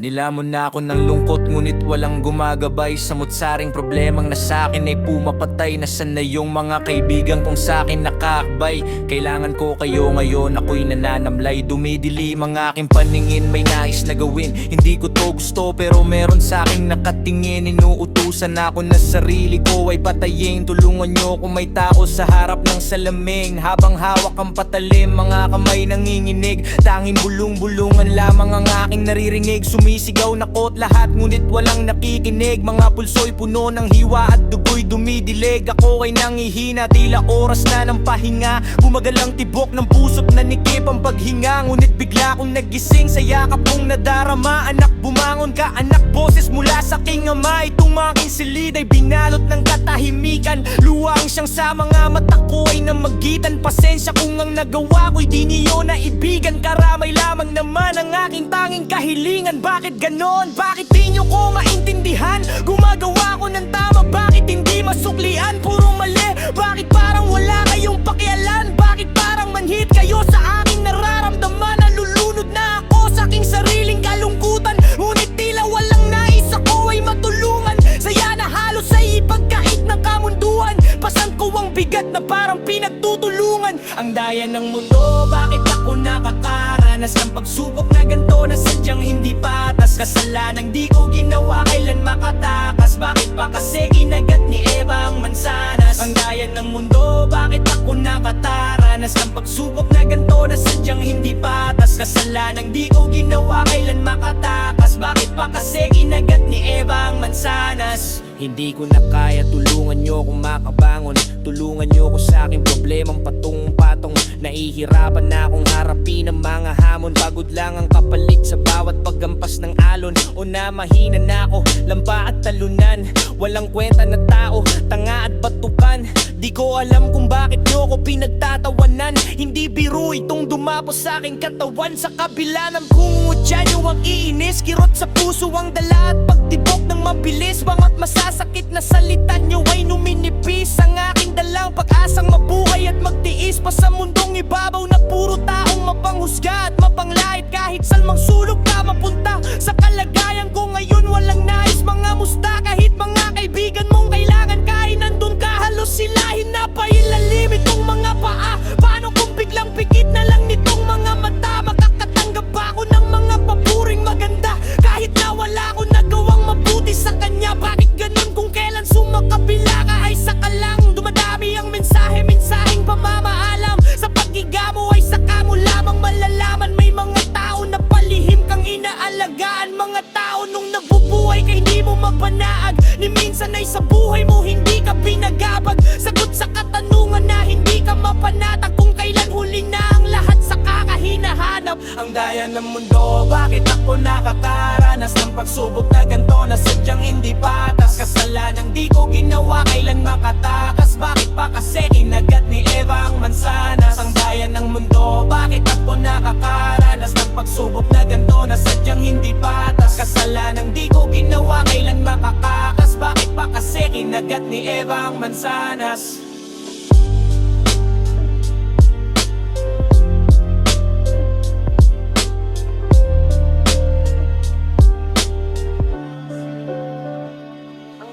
Nilamon na ako ng lungkot ngunit walang gumagabay. Sa mutsaring problemang nasakin ay pumapatay. Nasaan na yung mga kaibigan kong sakin nakakbay? Kailangan ko kayo ngayon, ako'y nananamlay. Dumidilim ang aking paningin, may nais na gawin. Hindi ko to gusto pero meron saking nakatingin. Inuutusan ako na sarili ko ay patayin. Tulungan nyo kung may tao sa harap ng salamin. Habang hawak ang patalim, mga kamay nanginginig. Tanging bulong-bulungan lamang ang aking naririnig. Sumisigaw na ko't lahat ngunit walang nakikinig. Mga pulso'y puno ng hiwa at dugo'y dumidilig. Ako ay nangihina, tila oras na ng pahinga. Bumagal ang tibok ng puso't nanikip ang paghinga. Ngunit bigla kong nagising sa yakap kong nadarama. Anak, bumangon ka anak, boses mula sa aking ama. Itong aking silid ay binalot ng katahimikan. Luwang siyang sa mga mata ko ay namagitan. Pasensya kung ang nagawa ko'y di niyo naibigan. Karamay lamang naman ang aking tanging kahilingan. Bakit ganon? Bakit di nyo ko maintindihan? Gumagawa ko ng tama, bakit hindi masuklian? Puro mali, bakit parang wala kayong pakialam? Bakit parang manhid kayo sa aking nararamdaman? Nalulunod na ako sa aking sariling kalungkutan. Ngunit tila walang nais ako ay matulungan. Saya na halos ay ipagkait ng kamunduhan. Pasan ko ang bigat na parang pinagtutulungan. Ang daya ng mundo, bakit ako nakakaranas ng pagsubok na ganito na sadyang hindi patas? Kasalanang di ko ginawa, kailan makatakas? Bakit pa kasi kinagat ni Eva ang mansanas? Ang daya ng mundo, bakit ako nakataranas ng pagsubok na ganito na sadyang hindi patas? Kasalanang di ko ginawa, kailan makatakas? Bakit pa kasi kinagat ni Eva ang mansanas? Hindi ko na kaya, tulungan nyo kung makabangon. Tulungan nyo ko sa aking problemang patong-patong. Nahihirapan na akong harapin ang mga hamon. Pagod lang ang kapalit sa bawat paggampas ng alon. O na mahina na ako, lampa at talunan. Walang kwenta na tao, tanga at batukan. Di ko alam kung bakit nyo ko pinagtatawanan. Hindi biro itong dumapos sa aking katawan. Sa kabila ng kungutya nyo ang iinis, kirot sa puso ang dala at pagtibok ng mabilis. Bangat masasakit na salita nyo ay numinipis ang aking dalang pag-asang mabuhay at magtiis pa sa mundong ibabaw na puro taong mapanghusga at mapanglait. Kahit salmang sulok ka mapunta sa kalagayan ko ngayon, walang nais mga musta. Kahit mga kaibigan mong kailangan ka ay nandun ka, halos sila hinapailalim itong mga paa. Paano kung biglang pikit na lang nitong mga mata? Makakatanggap ba ako ng mga papuring maganda kahit na wala akong nagawang mabuti sa kanya? Bakit ganun kung kailan sumakabila ka ay saka lang dumadami ang mensahe, mensaheng pamamaalam. Sa paghiga mo ay saka mo lamang malalaman may mga tao na palihim kang inaalagaan. Mga tao nung nabubuhay ka hindi mo mapanaag, ni minsan ay sa buhay mo hindi ka binagabag. Sagot sa katanungan na hindi ka mapanatag kung kailan huli na ang lahat sa kakahinahanap. Ang daya ng mundo, bakit ako nakakaranas ng pagsubok na ganito na sadyang hindi patas? Kasalanang di ko ginawa, kailan makatakas? Bakit pa kasi kinagat ni Eva ang mansanas? Ang daya ng mundo, bakit ako nakakaranas ng pagsubok na ganito na sadyang hindi patas? Kasalanang di ko ginawa, kailan makakakas? Bakit pa kasi kinagat ni Eva ang mansanas?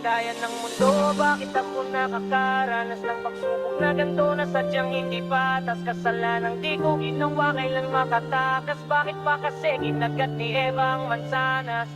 Daya ng mundo, bakit ako nakakaranas ng pagsubok na ganito na sadyang hindi patas? Kasalanang di ko ginawa, kailan makatakas? Bakit pa kasi kinagat ni Eva ang mansanas?